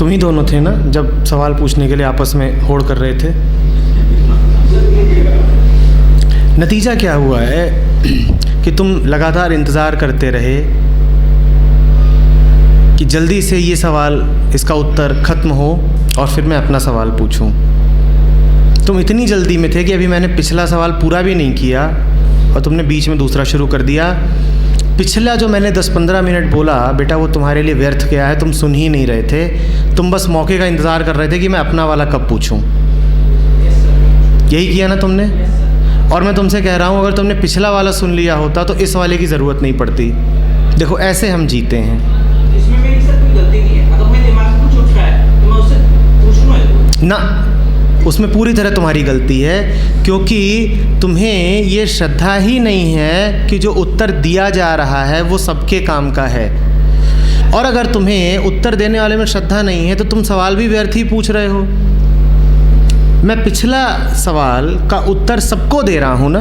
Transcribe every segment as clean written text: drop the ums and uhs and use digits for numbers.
तुम ही दोनों थे ना जब सवाल पूछने के लिए आपस में होड़ कर रहे थे? नतीजा क्या हुआ है कि तुम लगातार इंतज़ार करते रहे कि जल्दी से ये सवाल, इसका उत्तर ख़त्म हो और फिर मैं अपना सवाल पूछूं। तुम इतनी जल्दी में थे कि अभी मैंने पिछला सवाल पूरा भी नहीं किया और तुमने बीच में दूसरा शुरू कर दिया। पिछला जो मैंने 10-15 मिनट बोला बेटा, वो तुम्हारे लिए व्यर्थ गया है, तुम सुन ही नहीं रहे थे। तुम बस मौके का इंतज़ार कर रहे थे कि मैं अपना वाला कब पूछूं। यही किया ना तुमने? और मैं तुमसे कह रहा हूँ, अगर तुमने पिछला वाला सुन लिया होता तो इस वाले की ज़रूरत नहीं पड़ती। देखो, ऐसे हम जीते हैं। इसमें मेरी सर कोई गलती नहीं है। अगर मैं दिमाग से कुछ उठ रहा है तो मैं उससे पूछूंगा ना, उसमें पूरी तरह तुम्हारी गलती है, क्योंकि तुम्हें ये श्रद्धा ही नहीं है कि जो उत्तर दिया जा रहा है वो सबके काम का है। और अगर तुम्हें उत्तर देने वाले में श्रद्धा नहीं है तो तुम सवाल भी व्यर्थ ही पूछ रहे हो। मैं पिछला सवाल का उत्तर सबको दे रहा हूँ ना।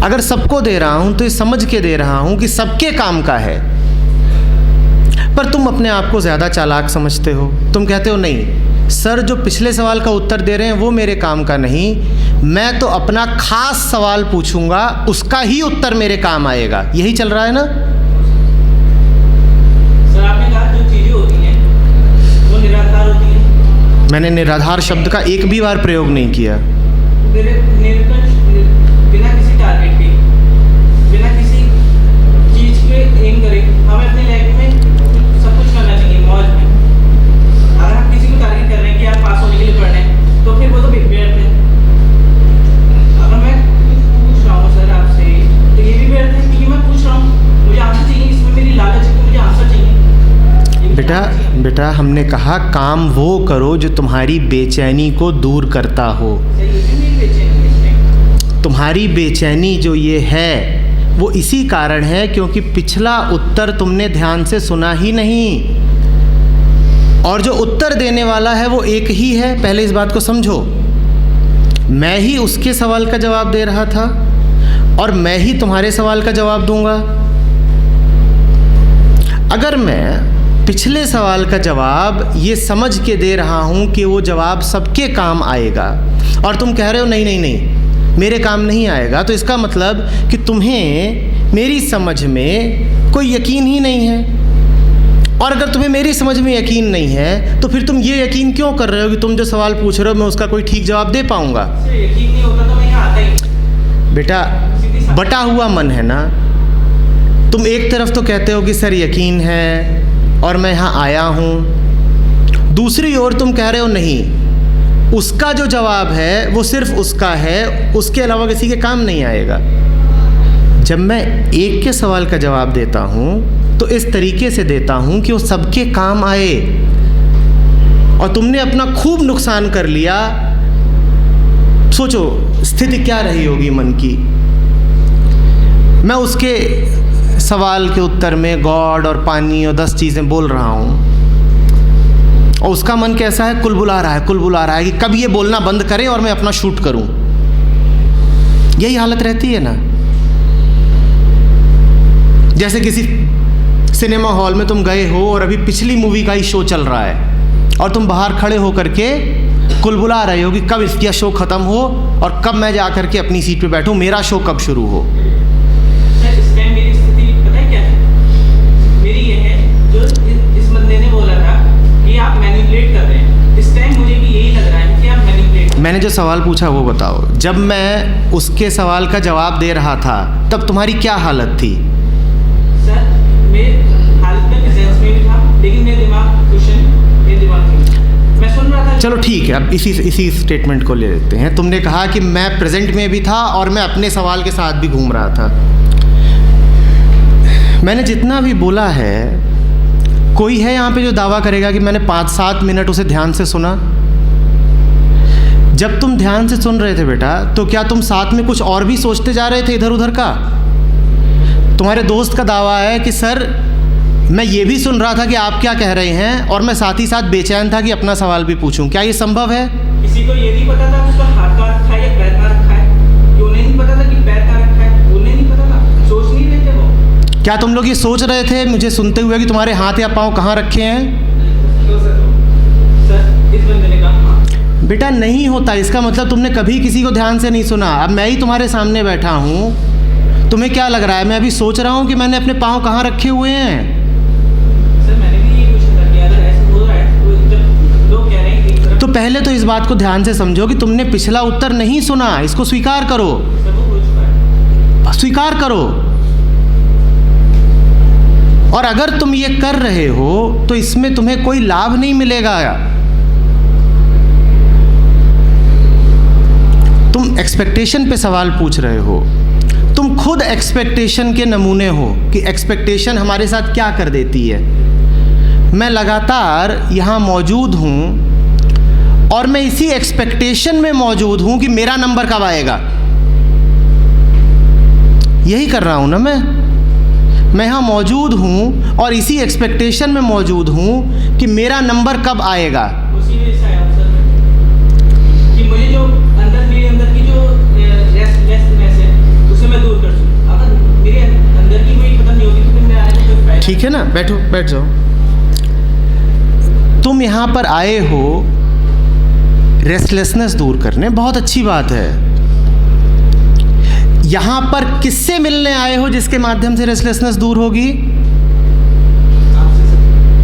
अगर सबको दे रहा हूँ तो ये समझ के दे रहा हूँ कि सबके काम का है। पर तुम अपने आप को ज़्यादा चालाक समझते हो। तुम कहते हो नहीं सर, जो पिछले सवाल का उत्तर दे रहे हैं वो मेरे काम का नहीं, मैं तो अपना खास सवाल पूछूंगा, उसका ही उत्तर मेरे काम आएगा। यही चल रहा है ना? सर आपने कहा जो चीज़ें होती हैं वो निराधार होती हैं। मैंने निराधार शब्द का एक भी बार प्रयोग नहीं किया। बिना किसी टारगेट के, बिना किसी चीज़ के एम करे, हमें अपने लाइफ में सब कुछ करना चाहिए मौज में। अगर हम किसी को टारगेट कर रहे हैं कि आप पास होने के लिए पढ़ रहे हैं तो फिर वो तो व्यर्थ है। अगर मैं पूछ रहा हूँ सर आपसे तो ये भी व्यर्थ है क्योंकि मैं पूछ रहा हूँ, मुझे आंसर चाहिए। इसमें मेरी लालच है कि मुझे आंसर चाहिए। बेटा हमने कहा काम वो करो जो तुम्हारी बेचैनी को दूर करता हो। तुम्हारी बेचैनी जो ये है वो इसी कारण है क्योंकि पिछला उत्तर तुमने ध्यान से सुना ही नहीं, और जो उत्तर देने वाला है वो एक ही है। पहले इस बात को समझो। मैं ही उसके सवाल का जवाब दे रहा था और मैं ही तुम्हारे सवाल का जवाब दूंगा। अगर मैं पिछले सवाल का जवाब ये समझ के दे रहा हूँ कि वो जवाब सबके काम आएगा और तुम कह रहे हो नहीं नहीं नहीं मेरे काम नहीं आएगा, तो इसका मतलब कि तुम्हें मेरी समझ में कोई यकीन ही नहीं है। और अगर तुम्हें मेरी समझ में यकीन नहीं है तो फिर तुम ये यकीन क्यों कर रहे हो कि तुम जो सवाल पूछ रहे हो मैं उसका कोई ठीक जवाब दे पाऊँगा? यकीन नहीं होता तो मैं यहाँ आता ही। बेटा बटा हुआ मन है ना। तुम एक तरफ तो कहते हो कि सर यकीन है और मैं यहाँ आया हूँ, दूसरी ओर तुम कह रहे हो नहीं, उसका जो जवाब है वो सिर्फ उसका है, उसके अलावा किसी के काम नहीं आएगा। जब मैं एक के सवाल का जवाब देता हूँ तो इस तरीके से देता हूँ कि वो सबके काम आए, और तुमने अपना खूब नुकसान कर लिया। सोचो स्थिति क्या रही होगी मन की। मैं उसके सवाल के उत्तर में गॉड और पानी और 10 चीज़ें बोल रहा हूँ और उसका मन कैसा है? कुलबुला रहा है कि कब ये बोलना बंद करे और मैं अपना शूट करूँ। यही हालत रहती है ना। जैसे किसी सिनेमा हॉल में तुम गए हो और अभी पिछली मूवी का ही शो चल रहा है और तुम बाहर खड़े होकर के कुलबुला रहे हो कि कब इसका शो ख़त्म हो और कब मैं जा कर के अपनी सीट पे बैठूं, मेरा शो कब शुरू हो। इस टाइम मेरी स्थिति पता है क्या है? मेरी ये है जो इस बंदे ने बोला था कि आप मैनिपुलेट कर रहे हैं। इस टाइम मुझे भी यही लग रहा है कि आप मैनिपुलेट। मैंने जो सवाल पूछा वो बताओ। जब मैं उसके सवाल का जवाब दे रहा था तब तुम्हारी क्या हालत थी? सर मेरे हालत में प्रेजेंस में भी था, लेकिन मेरे दिमाग मैं सुन रहा था। चलो ठीक है, अब इसी स्टेटमेंट को ले लेते हैं। तुमने कहा कि मैं प्रेजेंट में भी था और मैं अपने सवाल के साथ भी घूम रहा था। मैंने जितना भी बोला है, कोई है यहाँ पे जो दावा करेगा कि मैंने 5-7 मिनट उसे ध्यान से सुना? जब तुम ध्यान से सुन रहे थे बेटा, तो क्या तुम साथ में कुछ और भी सोचते जा रहे थे इधर उधर का? तुम्हारे दोस्त का दावा है कि सर मैं ये भी सुन रहा था कि आप क्या कह रहे हैं और मैं साथ ही साथ बेचैन था कि अपना सवाल भी पूछूं। क्या ये संभव है? किसी को ये नहीं पता था उसका हाथ का रखा है या पैर का रखा है, कि उन्हें नहीं पता था कि पैर का रखा है, उन्हें नहीं पता था, सोच नहीं रहे थे वो। क्या तुम लोग ये सोच रहे थे मुझे सुनते हुए कि तुम्हारे हाथ या पाँव कहाँ रखे हैं? इस बंदे ने कहा हाँ। बेटा नहीं होता, इसका मतलब तुमने कभी किसी को ध्यान से नहीं सुना। अब मैं ही तुम्हारे सामने बैठा हूँ, तुम्हें क्या लग रहा है मैं अभी सोच रहा हूँ कि मैंने अपने पाँव कहाँ रखे हुए हैं? सर मैंने भी ये पूछा था कि अगर ऐसा हो रहा है तो जब लोग कह रहे हैं कि एक तरफ तो पहले तो इस बात को ध्यान से समझो कि तुमने पिछला उत्तर नहीं सुना, इसको स्वीकार करो, सर वो हो चुका है। स्वीकार करो। और अगर तुम ये कर रहे हो तो इसमें तुम्हें कोई लाभ नहीं मिलेगा। तुम एक्सपेक्टेशन पे सवाल पूछ रहे हो, तुम खुद एक्सपेक्टेशन के नमूने हो कि एक्सपेक्टेशन हमारे साथ क्या कर देती है। मैं लगातार यहाँ मौजूद हूँ और मैं इसी एक्सपेक्टेशन में मौजूद हूँ कि मेरा नंबर कब आएगा। यही कर रहा हूँ ना मैं यहाँ मौजूद हूँ और इसी एक्सपेक्टेशन में मौजूद हूँ कि मेरा नंबर कब आएगा। उसी वजह से आया हूँ सर मैं, कि मुझे जो अंदर मेरे अंदर की जो रेस्टलेसनेस है उसे मैं दूर कर सकूँ। अगर मेरे अंदर की वही खत्म नहीं होगी तो फिर मैं आने का कोई फायदा। ठीक है ना, बैठो, बैठ जाओ। तुम यहाँ पर आए हो रेस्टलेसनेस दूर करने, बहुत अच्छी बात है। यहाँ पर किससे मिलने आए हो जिसके माध्यम से रेस्टलेसनेस दूर होगी?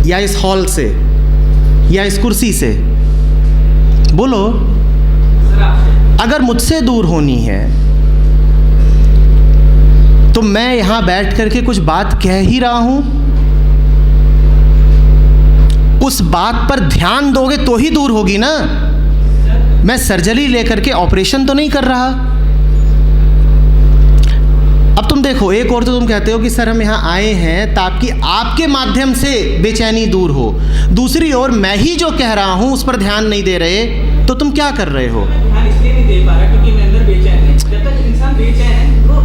या इस हॉल से, या इस कुर्सी से? बोलो। सर आपसे। अगर मुझसे दूर होनी है तो मैं यहाँ बैठ करके कुछ बात कह ही रहा हूँ, उस बात पर ध्यान दोगे तो ही दूर होगी ना। मैं सर्जरी लेकर के ऑपरेशन तो नहीं कर रहा। अब तुम देखो, एक और तो तुम कहते हो कि सर हम यहाँ आए हैं ताकि आपके माध्यम से बेचैनी दूर हो, दूसरी ओर मैं ही जो कह रहा हूँ उस पर ध्यान नहीं दे रहे, तो तुम क्या कर रहे हो? मैं ध्यान इसलिए नहीं दे पा रहा क्योंकि मेरे अंदर बेचैन है। जब तक इंसान बेचैन है वो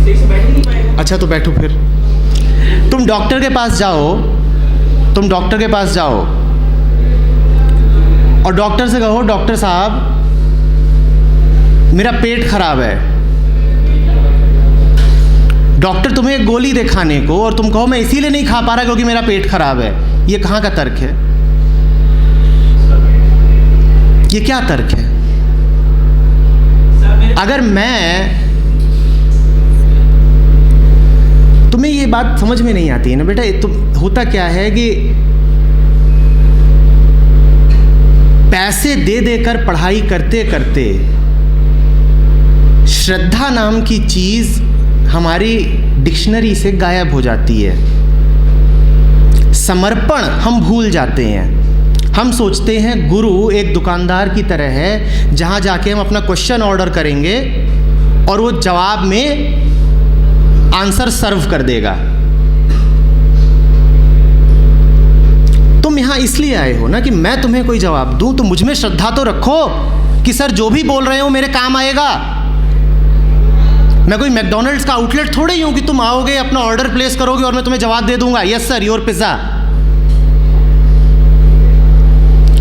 सही से बैठ ही नहीं पाएगा। अच्छा तो बैठो फिर। तुम डॉक्टर के पास जाओ, तुम डॉक्टर के पास जाओ और डॉक्टर से कहो डॉक्टर साहब मेरा पेट खराब है। डॉक्टर तुम्हें एक गोली दे खाने को और तुम कहो मैं इसीलिए नहीं खा पा रहा क्योंकि मेरा पेट खराब है। ये कहाँ का तर्क है? ये क्या तर्क है? अगर मैं, तुम्हें ये बात समझ में नहीं आती है ना बेटा। तुम, होता क्या है कि पैसे दे देकर पढ़ाई करते करते श्रद्धा नाम की चीज़ हमारी डिक्शनरी से गायब हो जाती है। समर्पण हम भूल जाते हैं। हम सोचते हैं गुरु एक दुकानदार की तरह है जहाँ जाके हम अपना क्वेश्चन ऑर्डर करेंगे और वो जवाब में आंसर सर्व कर देगा। तुम यहाँ इसलिए आए हो ना कि मैं तुम्हें कोई जवाब दूं, तो मुझ में श्रद्धा तो रखो कि सर जो भी बोल रहे हो मेरे काम आएगा। मैं कोई मैकडॉनल्ड्स का आउटलेट थोड़े ही हूँ कि तुम आओगे अपना ऑर्डर प्लेस करोगे और मैं तुम्हें जवाब दे दूंगा यस सर योर पिज़्ज़ा।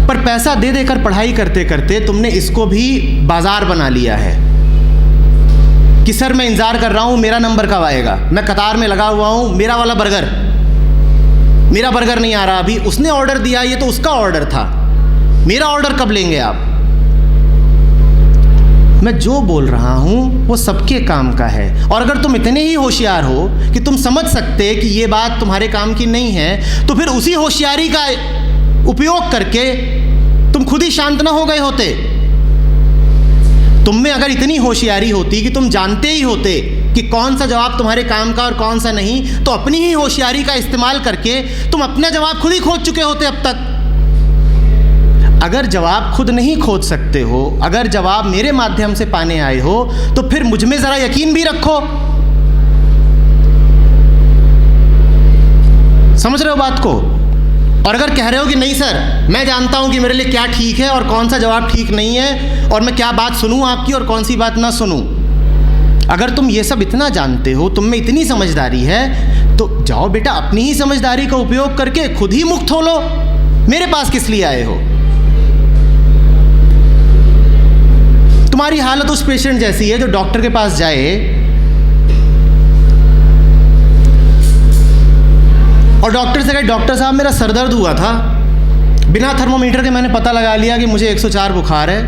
पर पैसा दे देकर पढ़ाई करते करते तुमने इसको भी बाजार बना लिया है कि सर मैं इंतज़ार कर रहा हूँ मेरा नंबर कब आएगा, मैं कतार में लगा हुआ हूँ, मेरा वाला बर्गर, मेरा बर्गर नहीं आ रहा अभी, उसने ऑर्डर दिया, ये तो उसका ऑर्डर था, मेरा ऑर्डर कब लेंगे आप? मैं जो बोल रहा हूँ वो सबके काम का है। और अगर तुम इतने ही होशियार हो कि तुम समझ सकते कि ये बात तुम्हारे काम की नहीं है, तो फिर उसी होशियारी का उपयोग करके तुम खुद ही शांत ना हो गए होते। तुम में अगर इतनी होशियारी होती कि तुम जानते ही होते कि कौन सा जवाब तुम्हारे काम का और कौन सा नहीं, तो अपनी ही होशियारी का इस्तेमाल करके तुम अपना जवाब खुद ही खोज चुके होते अब तक। अगर जवाब खुद नहीं खोज सकते हो, अगर जवाब मेरे माध्यम से पाने आए हो, तो फिर मुझ में ज़रा यकीन भी रखो। समझ रहे हो बात को? और अगर कह रहे हो कि नहीं सर मैं जानता हूं कि मेरे लिए क्या ठीक है और कौन सा जवाब ठीक नहीं है, और मैं क्या बात सुनूं आपकी और कौन सी बात ना सुनूं, अगर तुम ये सब इतना जानते हो, तुम में इतनी समझदारी है, तो जाओ बेटा अपनी ही समझदारी का उपयोग करके खुद ही मुक्त हो लो। मेरे पास किस लिए आए हो? तुम्हारी हालत उस पेशेंट जैसी है जो डॉक्टर के पास जाए और डॉक्टर से कहे डॉक्टर साहब मेरा सर दर्द हुआ था, बिना थर्मोमीटर के मैंने पता लगा लिया कि मुझे 104 बुखार है।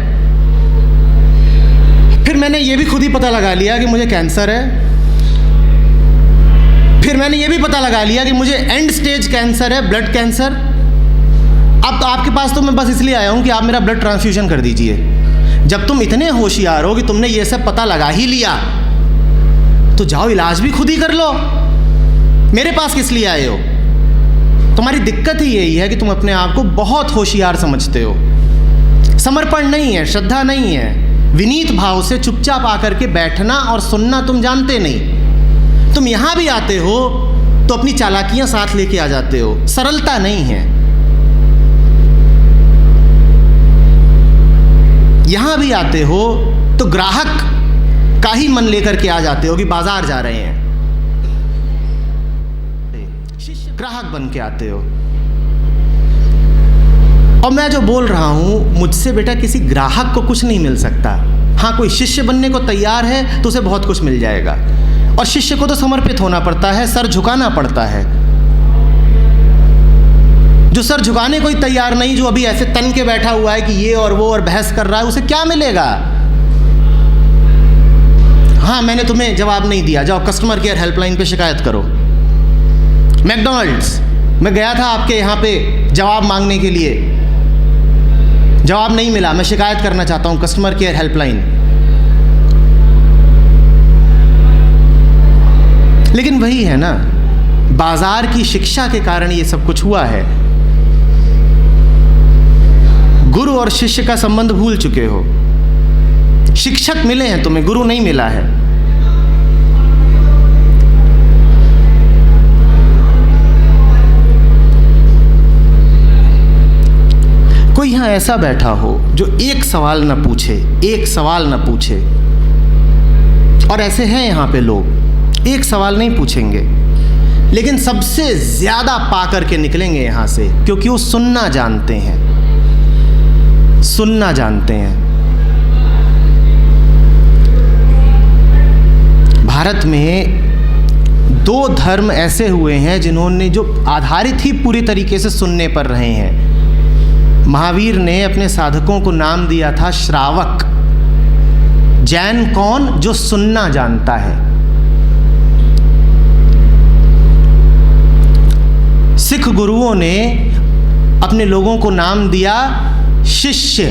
फिर मैंने ये भी खुद ही पता लगा लिया कि मुझे कैंसर है। फिर मैंने ये भी पता लगा लिया कि मुझे एंड स्टेज कैंसर है, ब्लड कैंसर। अब तो आपके पास तो मैं बस इसलिए आया हूँ कि आप मेरा ब्लड ट्रांसफ्यूजन कर दीजिए। जब तुम इतने होशियार हो कि तुमने ये सब पता लगा ही लिया, तो जाओ इलाज भी खुद ही कर लो। मेरे पास किस लिए आए हो? तुम्हारी दिक्कत ही यही है कि तुम अपने आप को बहुत होशियार समझते हो। समर्पण नहीं है, श्रद्धा नहीं है, विनीत भाव से चुपचाप आकर के बैठना और सुनना तुम जानते नहीं। तुम यहाँ भी आते हो तो अपनी चालाकियाँ साथ लेके आ जाते हो, सरलता नहीं है। यहाँ भी आते हो तो ग्राहक का ही मन लेकर के आ जाते हो कि बाजार जा रहे हैं, ग्राहक बन के आते हो। और मैं जो बोल रहा हूँ, मुझसे बेटा किसी ग्राहक को कुछ नहीं मिल सकता। हाँ, कोई शिष्य बनने को तैयार है तो उसे बहुत कुछ मिल जाएगा। और शिष्य को तो समर्पित होना पड़ता है, सर झुकाना पड़ता है। जो सर झुकाने को ही तैयार नहीं, जो अभी ऐसे तन के बैठा हुआ है कि ये और वो और बहस कर रहा है, उसे क्या मिलेगा? हाँ, मैंने तुम्हें जवाब नहीं दिया, जाओ कस्टमर केयर हेल्पलाइन पे शिकायत करो। मैकडॉनल्ड्स मैं गया था आपके यहाँ पे जवाब मांगने के लिए, जवाब नहीं मिला, मैं शिकायत करना चाहता हूँ कस्टमर केयर हेल्पलाइन। लेकिन वही है ना, बाजार की शिक्षा के कारण ये सब कुछ हुआ है। गुरु और शिष्य का संबंध भूल चुके हो। शिक्षक मिले हैं तुम्हें, गुरु नहीं मिला है। कोई यहाँ ऐसा बैठा हो जो एक सवाल न पूछे, एक सवाल न पूछे। और ऐसे हैं यहाँ पे लोग, एक सवाल नहीं पूछेंगे, लेकिन सबसे ज़्यादा पा करके निकलेंगे यहाँ से, क्योंकि वो सुनना जानते हैं, सुनना जानते हैं। भारत में 2 धर्म ऐसे हुए हैं जिन्होंने, जो आधारित ही पूरी तरीके से सुनने पर रहे हैं। महावीर ने अपने साधकों को नाम दिया था श्रावक। जैन कौन? जो सुनना जानता है। सिख गुरुओं ने अपने लोगों को नाम दिया शिष्य,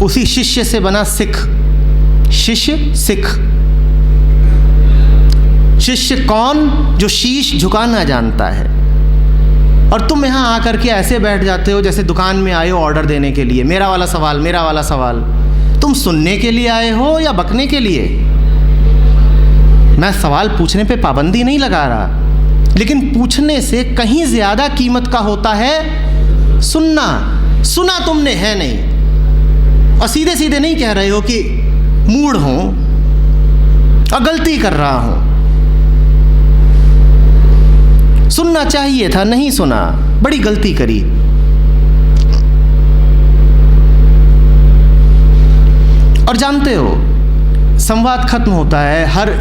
उसी शिष्य से बना सिख। शिष्य सिख। शिष्य कौन? जो शीश झुकाना जानता है। और तुम यहाँ आकर के ऐसे बैठ जाते हो जैसे दुकान में आए हो ऑर्डर देने के लिए, मेरा वाला सवाल, मेरा वाला सवाल। तुम सुनने के लिए आए हो या बकने के लिए? मैं सवाल पूछने पे पाबंदी नहीं लगा रहा, लेकिन पूछने से कहीं ज़्यादा कीमत का होता है सुनना। सुना तुमने है नहीं, और सीधे सीधे नहीं कह रहे हो कि मूड हूँ और गलती कर रहा हूँ। सुनना चाहिए था, नहीं सुना, बड़ी गलती करी। और जानते हो, संवाद खत्म होता है, हर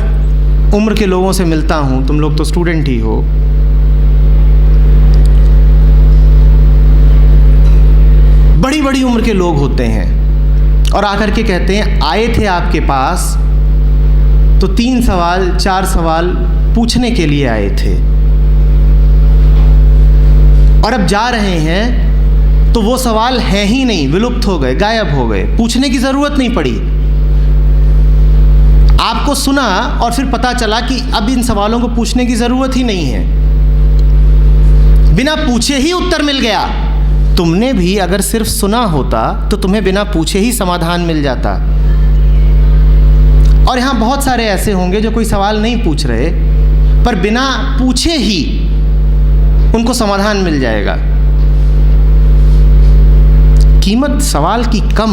उम्र के लोगों से मिलता हूँ, तुम लोग तो स्टूडेंट ही हो। बड़ी बड़ी उम्र के लोग होते हैं और आकर के कहते हैं आए थे आपके पास तो 3 सवाल 4 सवाल पूछने के लिए आए थे, और अब जा रहे हैं तो वो सवाल है ही नहीं, विलुप्त हो गए, गायब हो गए, पूछने की ज़रूरत नहीं पड़ी। आपको सुना और फिर पता चला कि अब इन सवालों को पूछने की ज़रूरत ही नहीं है, बिना पूछे ही उत्तर मिल गया। तुमने भी अगर सिर्फ सुना होता तो तुम्हें बिना पूछे ही समाधान मिल जाता। और यहाँ बहुत सारे ऐसे होंगे जो कोई सवाल नहीं पूछ रहे, पर बिना पूछे ही उनको समाधान मिल जाएगा। कीमत सवाल की कम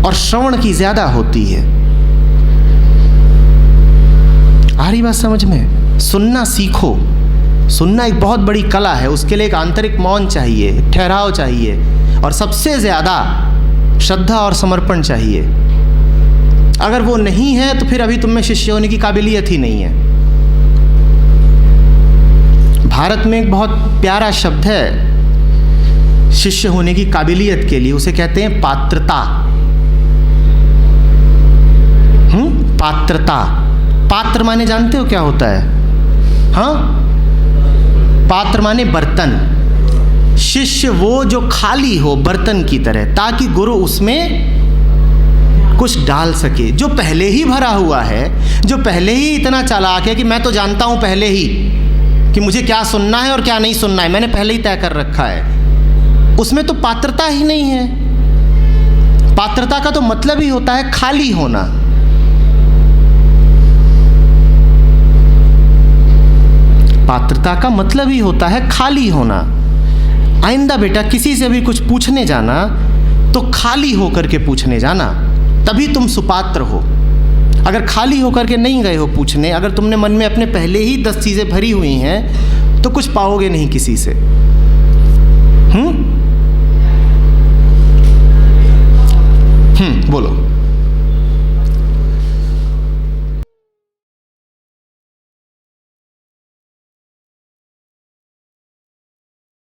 और श्रवण की ज़्यादा होती है। आ रही बात समझ में? सुनना सीखो। सुनना एक बहुत बड़ी कला है, उसके लिए एक आंतरिक मौन चाहिए, ठहराव चाहिए, और सबसे ज़्यादा श्रद्धा और समर्पण चाहिए। अगर वो नहीं है तो फिर अभी तुम में शिष्य होने की काबिलियत ही नहीं है। भारत में एक बहुत प्यारा शब्द है, शिष्य होने की काबिलियत के लिए, उसे कहते हैं पात्रता। पात्रता। पात्र माने जानते हो क्या होता है? हाँ, पात्र माने बर्तन। शिष्य वो जो खाली हो बर्तन की तरह, ताकि गुरु उसमें कुछ डाल सके। जो पहले ही भरा हुआ है, जो पहले ही इतना चालाक है कि मैं तो जानता हूं पहले ही कि मुझे क्या सुनना है और क्या नहीं सुनना है, मैंने पहले ही तय कर रखा है, उसमें तो पात्रता ही नहीं है। पात्रता का तो मतलब ही होता है खाली होना। पात्रता का मतलब ही होता है खाली होना। आइंदा बेटा किसी से भी कुछ पूछने जाना तो खाली होकर के पूछने जाना, तभी तुम सुपात्र हो। अगर खाली होकर के नहीं गए हो पूछने, अगर तुमने मन में अपने पहले ही 10 चीज़ें भरी हुई हैं, तो कुछ पाओगे नहीं किसी से। बोलो।